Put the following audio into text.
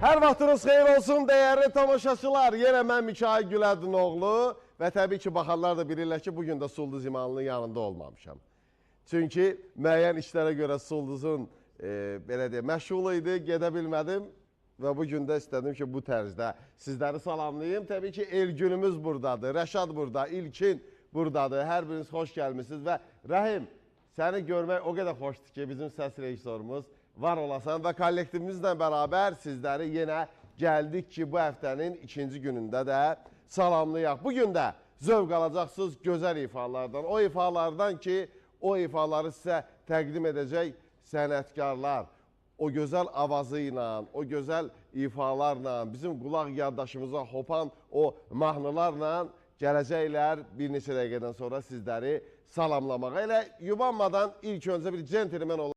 Hər vaxtınız xeyir olsun, dəyərli tamaşaçılar. Yenə mən Mikail Gülədinoğlu və təbii ki, baxanlar da bilirlər ki, bugün də Sulduz İmanlının yanında olmamışam. Çünki müəyyən işlərə görə Sulduzun belə deyək, məşğul idi, gedə bilmədim və bugün də istədim ki, bu tərzdə sizləri salamlayayım. Təbii ki, Elgünümüz buradadır, Rəşad burada, İlkin buradadır. Hər biriniz xoş gəlmişsiniz və Rəhim, səni görmək o qədər xoşdur ki, bizim səs rejissorumuz var olasan və kollektivimizlə bərabər sizləri yenə gəldik ki, bu həftənin ikinci günündə də salamlayaq. Bugün də zövq alacaqsınız gözəl ifalardan, o ifalardan ki, o ifaları sizə təqdim edəcək sənətkarlar, o gözəl avazı ilə, o gözəl ifalarla, bizim qulaq yaddaşımıza hopan o mahnılarla gələcəklər bir neçə dəqiqədən sonra sizləri salamlamağa. Elə yubanmadan ilk öncə bir centilmen olacaq.